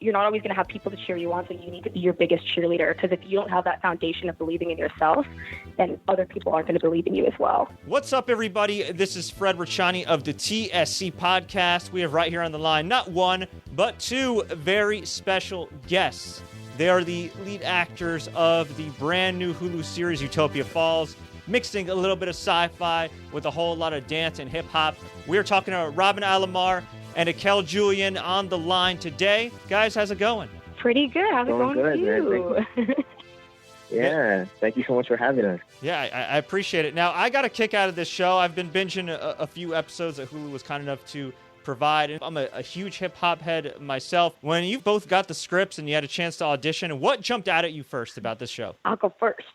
you're not always going to have people to cheer you on, so you need to be your biggest cheerleader, because if you don't have that foundation of believing in yourself, then other people aren't going to believe in you as well. What's up, everybody? This is Fred Richani of the TSC Podcast. We have right here on the line not one, but two very special guests. They are the lead actors of the brand new Hulu series Utopia Falls, mixing a little bit of sci-fi with a whole lot of dance and hip-hop. We're talking to Robyn Alomar and Akiel Julien on the line today. Guys, how's it going? Pretty good. How's it going good, with you? Man. Yeah, thank you so much for having us. Yeah, I appreciate it. Now, I got a kick out of this show. I've been binging a few episodes that Hulu was kind enough to provide. I'm a huge hip-hop head myself. When you both got the scripts and you had a chance to audition, what jumped out at you first about this show? I'll go first.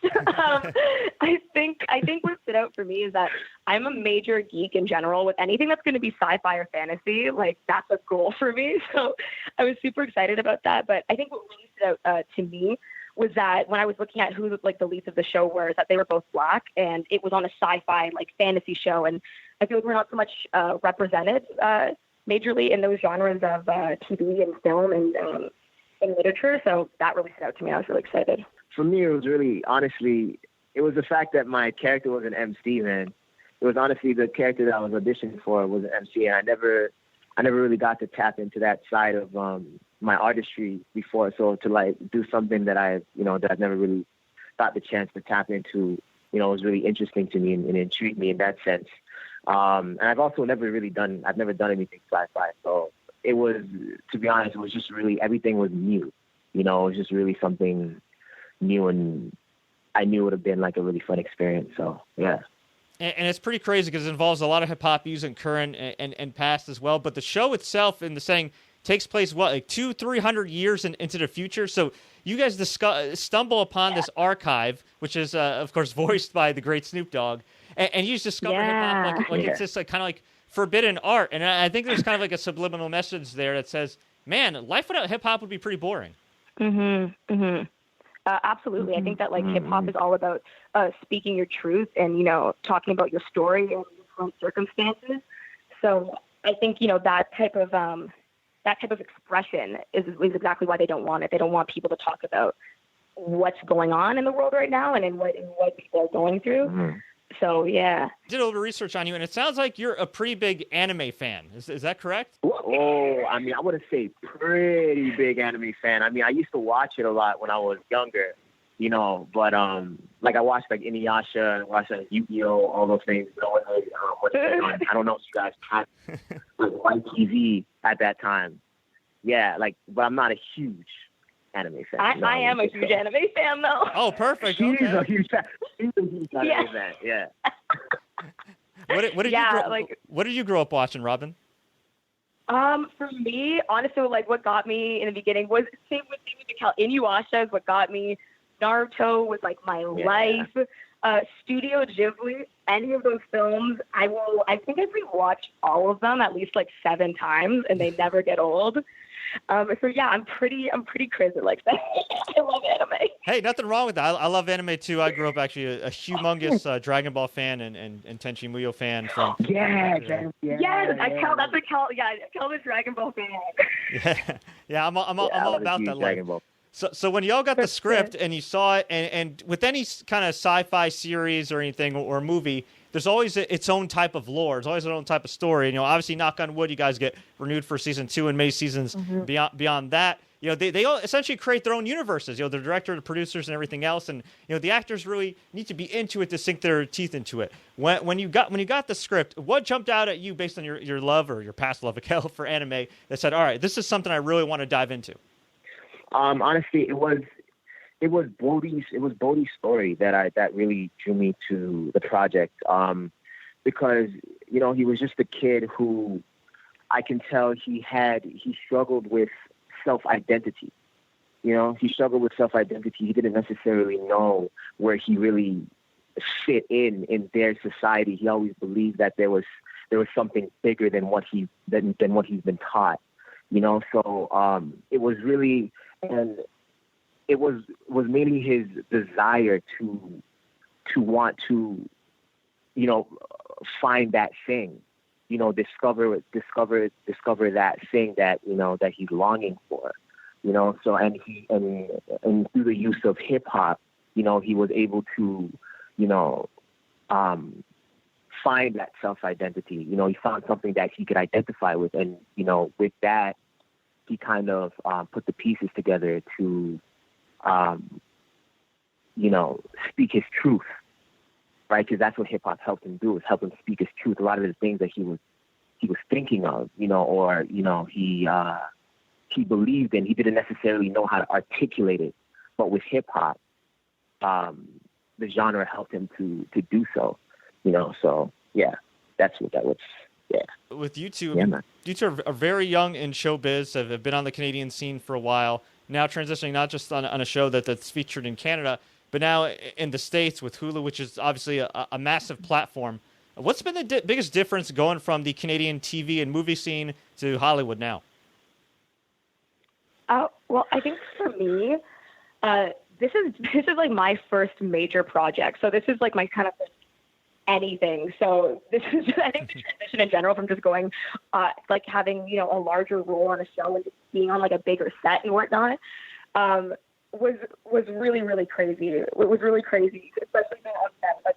I think what stood out for me is that I'm a major geek in general. With anything that's going to be sci-fi or fantasy, like, that's a goal for me. So I was super excited about that. But I think what really stood out to me was that when I was looking at who like the leads of the show were, is that they were both Black, and it was on a sci-fi like fantasy show. And I feel like we're not so much represented majorly in those genres of TV and film and literature. So that really stood out to me. I was really excited. For me, it was really, honestly, it was the fact that my character was an MC, man. It was honestly the character that I was auditioning for was an MC, and I never really got to tap into that side of my artistry before. So to like do something that I've never really got the chance to tap into, was really interesting to me and intrigued me in that sense. And I've also never done anything sci-fi. So it was, to be honest, it was just really, everything was new. It was just really something new, and I knew it would have been like a really fun experience. So, yeah. And it's pretty crazy because it involves a lot of hip-hop using current and past as well. But the show itself, in the saying, takes place, like 200-300 years into the future. So you guys stumble upon this archive, which is, of course, voiced by the great Snoop Dogg. And you just discover hip-hop like it's just like kind of like forbidden art. And I think there's kind of like a subliminal message there that says, man, life without hip-hop would be pretty boring. Mm-hmm. Mm-hmm. Absolutely. I think that like hip-hop is all about speaking your truth and, talking about your story and different circumstances. So I think, that type of expression is exactly why they don't want it. They don't want people to talk about what's going on in the world right now and what people are going through. Mm-hmm. So, yeah. Did a little research on you, and it sounds like you're a pretty big anime fan. Is that correct? Oh, I mean, I wouldn't say pretty big anime fan. I mean, I used to watch it a lot when I was younger, but like I watched like Inuyasha, and watched like Yu-Gi-Oh, all those things. I don't know if you guys had like white TV at that time. Yeah, but I'm not a huge anime fan. I am a huge anime fan, though. Oh, perfect. She's a huge fan. She's a huge anime fan. Yeah. What did you grow up watching, Robyn? For me, honestly, like what got me in the beginning was same with Akiel. Inuyasha is what got me. Naruto was like my life. Studio Ghibli, any of those films, I think I've rewatched all of them at least like 7 times, and they never get old. So yeah, I'm pretty crazy like that. I love anime. Hey, nothing wrong with that. I love anime too. I grew up actually a humongous Dragon Ball fan and Tenchi Muyo fan from. Yes, Akiel. That's Akiel. Yeah, Akiel the Dragon Ball fan. Yeah. I'm all about that life. So when y'all got the script and you saw it, and with any kind of sci-fi series or anything or movie, there's always its own type of lore. There's always its own type of story. And, obviously, knock on wood, you guys get renewed for season 2 and many seasons beyond that. They all essentially create their own universes. The director, the producers, and everything else. And the actors really need to be into it to sink their teeth into it. When you got the script, what jumped out at you based on your love or your past love, Akiel, for anime that said, all right, this is something I really want to dive into? Honestly, it was Bodhi's story that really drew me to the project. Because he was just a kid who I can tell he struggled with self-identity. He struggled with self-identity. He didn't necessarily know where he really fit in their society. He always believed that there was something bigger than what he's been taught. So it was really. And it was mainly his desire to want to, find that thing, discover that thing that, that he's longing for, you know. So and through the use of hip hop, you know, he was able to, you know, find that self-identity. You know, he found something that he could identify with, and you know, with that, he kind of put the pieces together to, you know, speak his truth, right? Because that's what hip hop helped him do, is help him speak his truth. A lot of the things that he was thinking of, you know, or you know, he believed in, he didn't necessarily know how to articulate it, but with hip hop, the genre helped him to do so, you know. So yeah, that's what that was. Yeah. With you two, you two are very young in showbiz, have been on the Canadian scene for a while, now transitioning not just on a show that's featured in Canada, but now in the States with Hulu, which is obviously a massive platform. What's been the biggest difference going from the Canadian TV and movie scene to Hollywood now? Well, I think for me, this is like my first major project. So this is like my kind of anything. So this is, I think, the transition in general from just going, like having, you know, a larger role on a show and just being on like a bigger set and whatnot, was really, really crazy. It was really crazy, especially being on set. Like,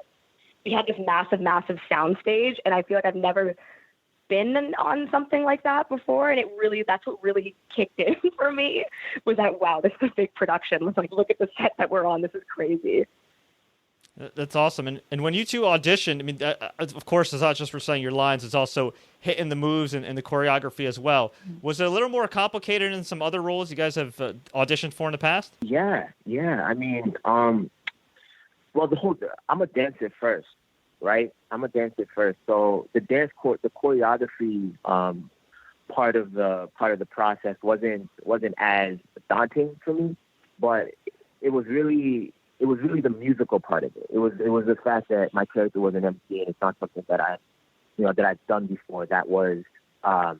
we had this massive sound stage, and I feel like I've never been on something like that before, and that's what really kicked in for me, was that, wow, this is a big production. It's like, look at the set that we're on. This is crazy. That's awesome. And when you two auditioned, I mean, of course, it's not just for saying your lines, it's also hitting the moves and the choreography as well. Was it a little more complicated than some other roles you guys have auditioned for in the past? Yeah. I mean, well, I'm a dancer first, right? So the choreography part of the process wasn't as daunting for me, but it was really the musical part of it. It was the fact that my character was an MC, and it's not something that I've done before. That was I'm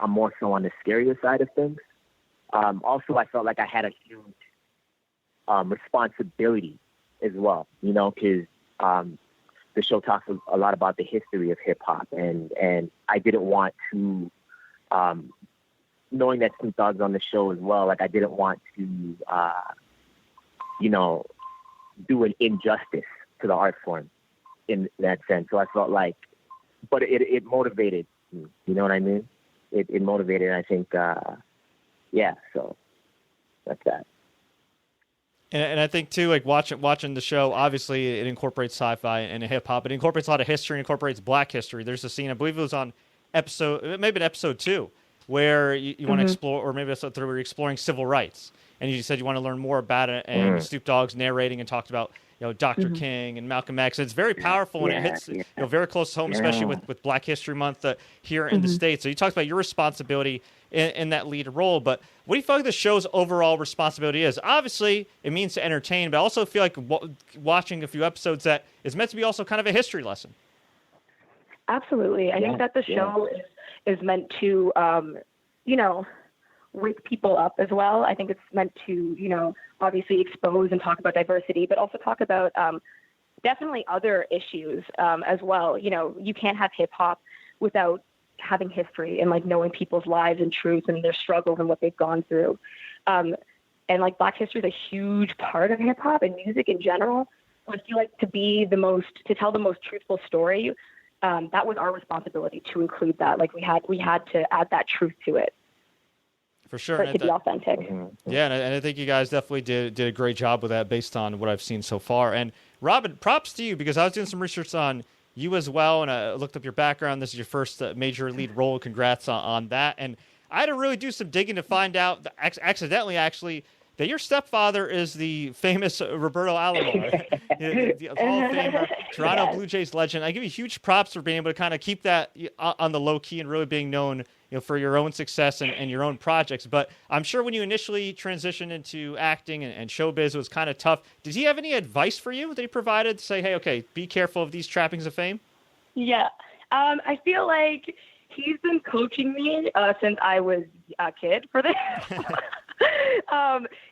more so on the scarier side of things. Also, I felt like I had a huge responsibility as well, you know, because the show talks a lot about the history of hip hop, and I didn't want to, knowing that Snoop Dogg's on the show as well, like I didn't want to, you know, do an injustice to the art form in that sense. So I felt like, but it motivated me, you know what I mean? It motivated, and I think, yeah, so that's that. And I think, too, like watching the show, obviously it incorporates sci-fi and hip-hop. It incorporates a lot of history. It incorporates black history. There's a scene, I believe it was on episode 2, where you want to explore, or maybe episode 3, where you're exploring civil rights. And you said you want to learn more about it. And Snoop Dogg's narrating and talked about, you know, Dr. King and Malcolm X. It's very powerful, and it hits you know, very close to home, especially with Black History Month here in the States. So you talked about your responsibility in that lead role, but what do you feel like the show's overall responsibility is? Obviously, it means to entertain, but I also feel like watching a few episodes that is meant to be also kind of a history lesson. Absolutely. I think that the show is meant to, you know, wake people up as well. I think it's meant to, you know, obviously expose and talk about diversity, but also talk about definitely other issues as well. You know, you can't have hip hop without having history and like knowing people's lives and truths and their struggles and what they've gone through. And like Black history is a huge part of hip hop and music in general. So I feel like to tell the most truthful story, that was our responsibility to include that. Like we had to add that truth to it. For sure. For it to be authentic. Yeah, and I think you guys definitely did a great job with that based on what I've seen so far. And Robyn, props to you, because I was doing some research on you as well, and I looked up your background. This is your first major lead role. Congrats on that. And I had to really do some digging to find out, accidentally actually, that your stepfather is the famous Roberto Alomar, the Hall of Famer, Toronto Blue Jays legend. I give you huge props for being able to kind of keep that on the low key and really being known, you know, for your own success and your own projects. But I'm sure when you initially transitioned into acting and showbiz, it was kind of tough. Did he have any advice for you that he provided to say, hey, okay, be careful of these trappings of fame? Yeah. I feel like he's been coaching me since I was a kid for this.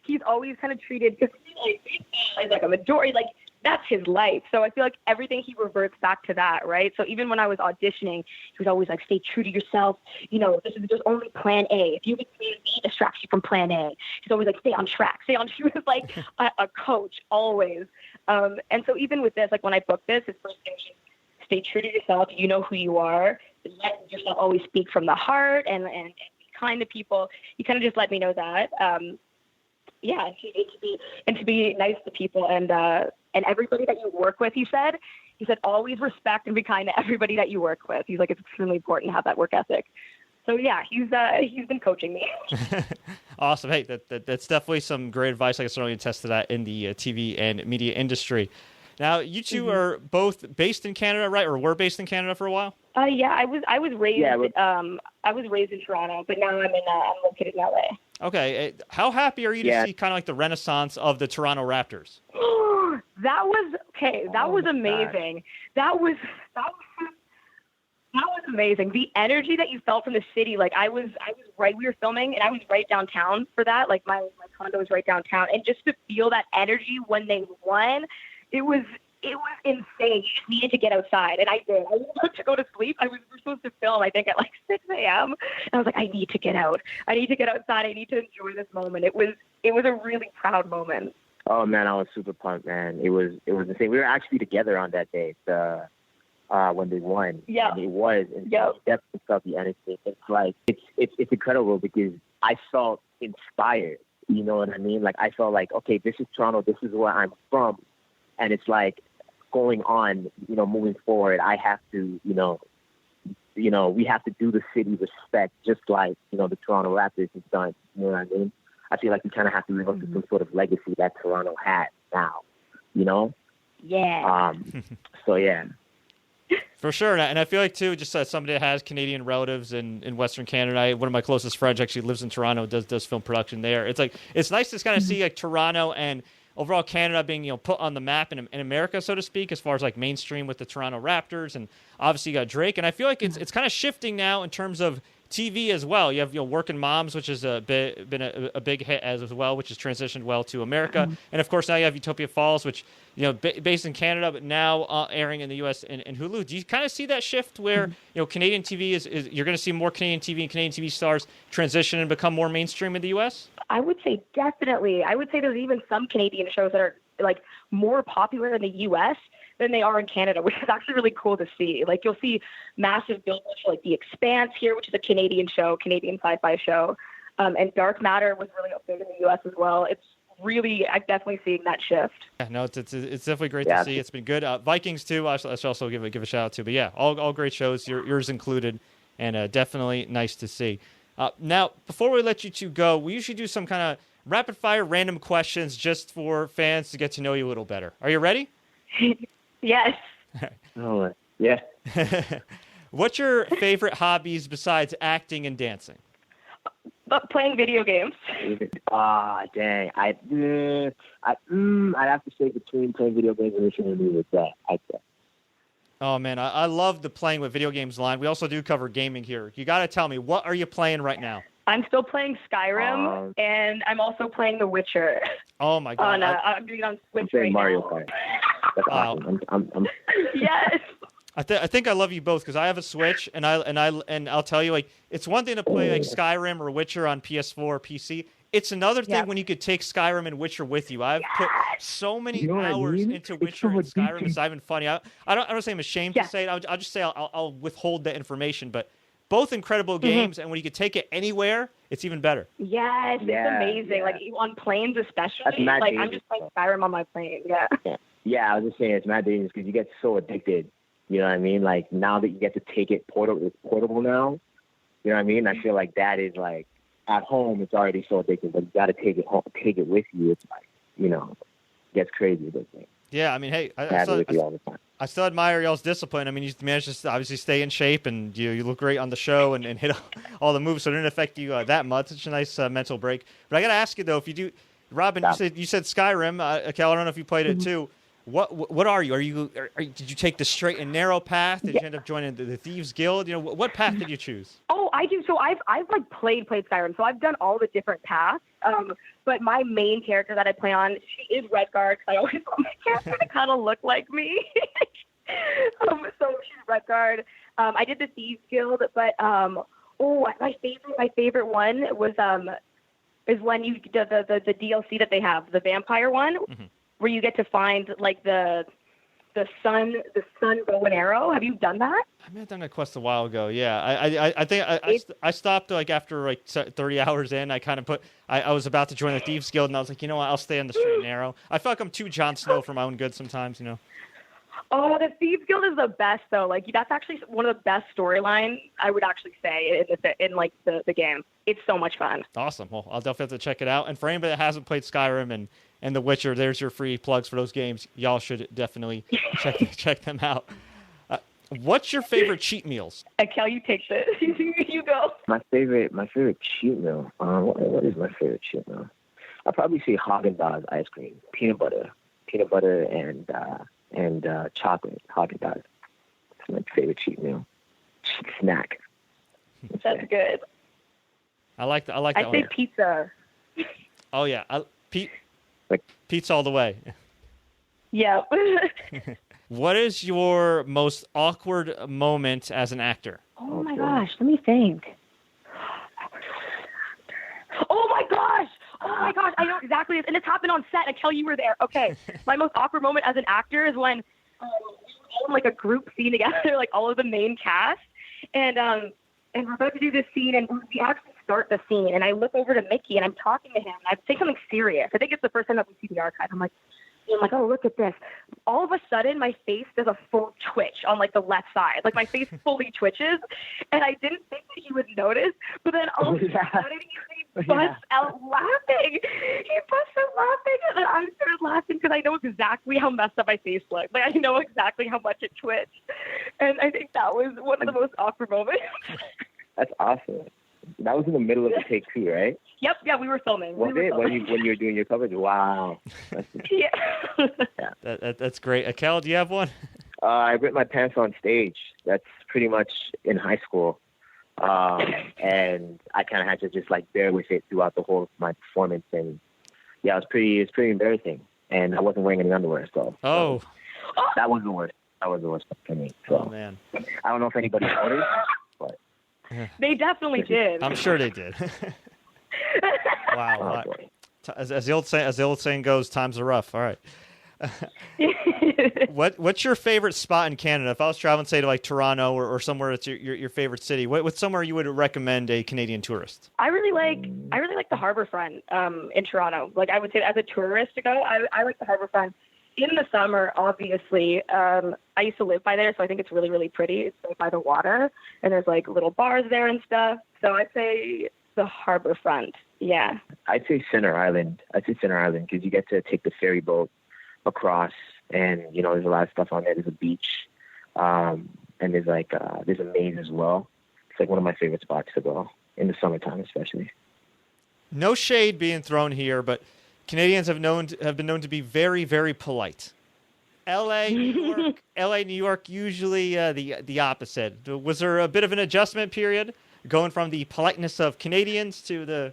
He's always kind of treated, because he's like a majority, like that's his life. So I feel like everything he reverts back to that, right? So even when I was auditioning, he was always like, stay true to yourself. There's only plan A. If you get plan B, it distracts you from plan A. He's always like, stay on track. He was like a coach always. And so even with this, like when I booked this, his first thing was just stay true to yourself. You know who you are. Let yourself always speak from the heart and be kind to people. He kind of just let me know that. To be nice to people and everybody that you work with, he said always respect and be kind to everybody that you work with. He's like, it's extremely important to have that work ethic. So yeah, he's been coaching me. Awesome. Hey, that's definitely some great advice. I can certainly attest to that in the TV and media industry. Now, you two are both based in Canada, right? Or were based in Canada for a while? Yeah, I was raised. I was raised in Toronto, but now I'm located in LA. Okay, how happy are you to see kind of like the renaissance of the Toronto Raptors? That was amazing. That was amazing. The energy that you felt from the city. Like I was right. We were filming, and I was right downtown for that. Like my condo was right downtown, and just to feel that energy when they won, it was insane. You just needed to get outside, and I did. I was about to go to sleep. We were supposed to film, I think, at like 6 a.m. And I was like, I need to get out. I need to get outside. I need to enjoy this moment. It was a really proud moment. Oh man, I was super pumped, man. It was insane. We were actually together on that day. When they won. Yeah. And it was. And definitely felt the energy. It's like it's incredible because I felt inspired. You know what I mean? Like I felt like, okay, this is Toronto. This is where I'm from. And it's like going on, moving forward, I have to, we have to do the city respect, just like, the Toronto Raptors have done. You know what I mean? I feel like we kind of have to live up to some sort of legacy that Toronto had now, Yeah. So, yeah. For sure. And I feel like, too, just as somebody that has Canadian relatives in Western Canada, one of my closest friends actually lives in Toronto, does film production there. It's like, it's nice to kind of see like Toronto and overall Canada being, put on the map in America, so to speak, as far as like mainstream with the Toronto Raptors. And obviously you got Drake. And I feel like it's kind of shifting now in terms of TV as well. You have Working Moms, which has been a big hit as well, which has transitioned well to America. And of course now you have Utopia Falls, which based in Canada, but now airing in the U.S. and Hulu. Do you kind of see that shift where Canadian TV is you're going to see more Canadian TV and Canadian TV stars transition and become more mainstream in the U.S.? I would say definitely. I would say there's even some Canadian shows that are like more popular in the U.S. than they are in Canada, which is actually really cool to see. Like you'll see massive billboards for like The Expanse here, which is a Canadian show, Canadian sci-fi show. And Dark Matter was really big in the U.S. as well. It's really, I'm definitely seeing that shift. Yeah, no, it's definitely great to see. It's been good. Vikings too, I should also give a shout out to. But yeah, all great shows, yours included, and definitely nice to see. Now, before we let you two go, we usually do some kind of rapid fire random questions just for fans to get to know you a little better. Are you ready? Yes. Oh, yeah. What's your favorite hobbies besides acting and dancing? Playing video games. Dang. I'd have to say between playing video games and listening to music. I'd say. Oh, man, I love the playing with video games line. We also do cover gaming here. You got to tell me, what are you playing right now? I'm still playing Skyrim, and I'm also playing The Witcher. Oh, my God. I'm doing it on Switch right Mario Kart. That's awesome. I'm Yes. I think I love you both because I have a Switch, and I'll tell you, like, it's one thing to play like Skyrim or Witcher on PS4 or PC. It's another thing when you could take Skyrim and Witcher with you. I've put so many hours into Witcher and Skyrim. It's not even funny. I don't say I'm ashamed to say it. I'll just say I'll withhold that information. But both incredible games, and when you could take it anywhere, it's even better. Yes, it's amazing. Yeah. Like on planes, especially. Like I'm just playing Skyrim on my plane. Yeah, I was just saying it's mad dangerous because you get so addicted. You know what I mean? Like now that you get to take it it's portable now. You know what I mean? I feel like that is like. At home, it's already so addictive, but you got to take it home, take it with you. It's like, it gets crazy with it. Yeah, I mean, hey, I still admire y'all's discipline. I mean, you managed to obviously stay in shape, and you look great on the show and hit all the moves, so it didn't affect you that much. It's a nice mental break. But I got to ask you, though, if you do, Robyn, you said Skyrim. Akiel, I don't know if you played it too. What are you? Did you take the straight and narrow path? Did you end up joining the Thieves Guild? What path did you choose? Oh, I do. So I've like played Skyrim, so I've done all the different paths. But my main character that I play on, she is Redguard. I always want my character to kind of look like me. So she's Redguard. I did the Thieves Guild, but my favorite one was is when you the DLC that they have, the vampire one, where you get to find like the sun bow and arrow. Have you done that? I may have done that quest a while ago. Yeah, I think I stopped like after like 30 hours in. I kind of I was about to join the Thieves Guild, and I was like, you know what? I'll stay on the straight and narrow. I feel like I'm too Jon Snow for my own good sometimes. Oh, the Thieves Guild is the best though. Like that's actually one of the best storylines I would actually say in like the game. It's so much fun. Awesome. Well, I'll definitely have to check it out. And for anybody that hasn't played Skyrim and The Witcher, there's your free plugs for those games. Y'all should definitely check them out. What's your favorite cheat meals? Akiel, you take this. You go. My favorite cheat meal. What is my favorite cheat meal? I'll probably say Haagen-Dazs ice cream, peanut butter and chocolate. Haagen-Dazs. It's my favorite cheat meal. Snack. That's good. I like that. I say pizza. Oh yeah, pizza all the way. Yeah. What is your most awkward moment as an actor? Oh my gosh, let me think. Oh my gosh, I know exactly, and it's happened on set. Akiel, you were there. Okay, my most awkward moment as an actor is when we were all in like a group scene together, like all of the main cast, and we're about to do this scene, and we actually start the scene, and I look over to Mickey, and I'm talking to him, and I say something serious. I think it's the first time that we see the archive. I'm like, oh, look at this. All of a sudden, my face does a full twitch on, like, the left side. Like, my face fully twitches, and I didn't think that he would notice, but then all of a sudden, he busts out laughing. He busts out laughing, and then I started laughing because I know exactly how messed up my face looked. Like, I know exactly how much it twitched, and I think that was one of the most awkward moments. That's awesome. That was in the middle of the take two, right? Yep. Yeah, we were filming. When you were doing your coverage? Wow. That's great. Akiel, do you have one? I ripped my pants on stage. That's pretty much in high school, and I kind of had to just like bear with it throughout the whole of my performance. And yeah, it was pretty embarrassing. And I wasn't wearing any underwear, so that was the worst. That was the worst for me. So, oh man, I don't know if anybody noticed. They definitely did. I'm sure they did. Wow. As the old saying goes, times are rough. All right. What's your favorite spot in Canada? If I was traveling, say to like Toronto or somewhere that's your favorite city, what's somewhere you would recommend a Canadian tourist? I really like the Harbourfront in Toronto. Like I would say, as a tourist to go, I like the Harbourfront. In the summer, obviously, I used to live by there, so I think it's really, really pretty. It's right by the water, and there's like little bars there and stuff. So I'd say the Harbourfront. Yeah. I'd say Center Island because you get to take the ferry boat across, and there's a lot of stuff on there. There's a beach, and there's a maze as well. It's like one of my favorite spots to go in the summertime, especially. No shade being thrown here, but Canadians have been known to be very, very polite. L.A., New York, usually the opposite. Was there a bit of an adjustment period going from the politeness of Canadians to the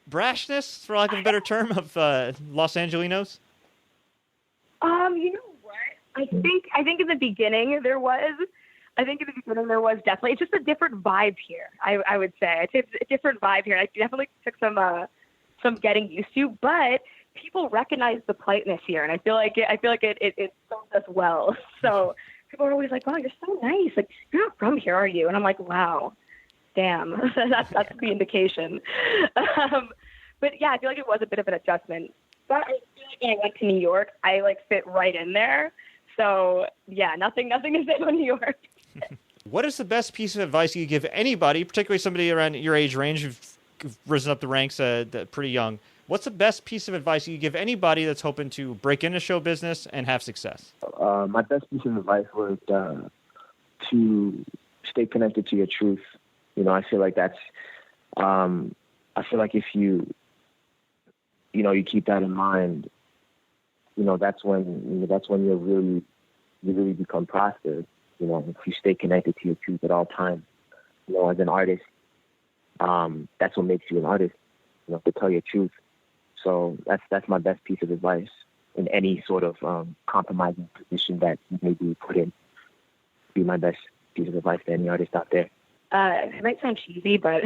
brashness, for lack of a better term, of Los Angelinos? You know what? I think in the beginning there was definitely. It's just a different vibe here. I would say it's a different vibe here. I definitely took some getting used to, but people recognize the politeness here, and I feel like it serves us well. So people are always like, "Wow, you're so nice. Like, you're not from here, are you?" And I'm like, "Wow, damn, that's the indication." But yeah, I feel like it was a bit of an adjustment. But I feel like when I went to New York, I fit right in there. So yeah, nothing to say about New York. What is the best piece of advice you give anybody, particularly somebody around your age range who've risen up the ranks pretty young? What's the best piece of advice you give anybody that's hoping to break into show business and have success? My best piece of advice was to stay connected to your truth. I feel like that's. I feel like if you keep that in mind, that's when you really become prosperous. If you stay connected to your truth at all times, as an artist, that's what makes you an artist, to tell your truth. So that's my best piece of advice in any sort of compromising position that you may be put in. Be my best piece of advice to any artist out there. It might sound cheesy, but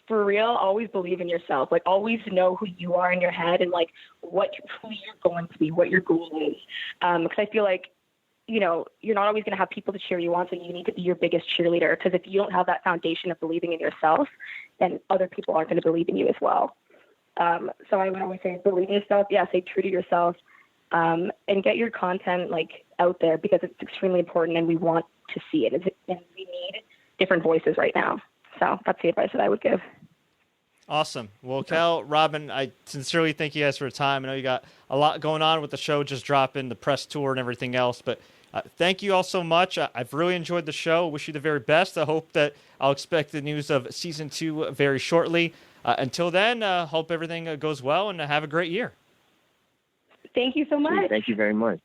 for real, always believe in yourself. Like, always know who you are in your head and, like, who you're going to be, what your goal is. Because I feel like, you're not always going to have people to cheer you on, so you need to be your biggest cheerleader. Because if you don't have that foundation of believing in yourself, then other people aren't going to believe in you as well. So I would always say, believe in yourself. Yeah, stay true to yourself, and get your content, like, out there, because it's extremely important, and we want to see it. And we need different voices right now. So that's the advice that I would give. Awesome. Well, Kel, Robyn, I sincerely thank you guys for your time. I know you got a lot going on with the show just dropping, the press tour and everything else, but thank you all so much. I've really enjoyed the show. Wish you the very best. I hope that I'll expect the news of season 2 very shortly. Until then, hope everything goes well and have a great year. Thank you so much. Thank you very much.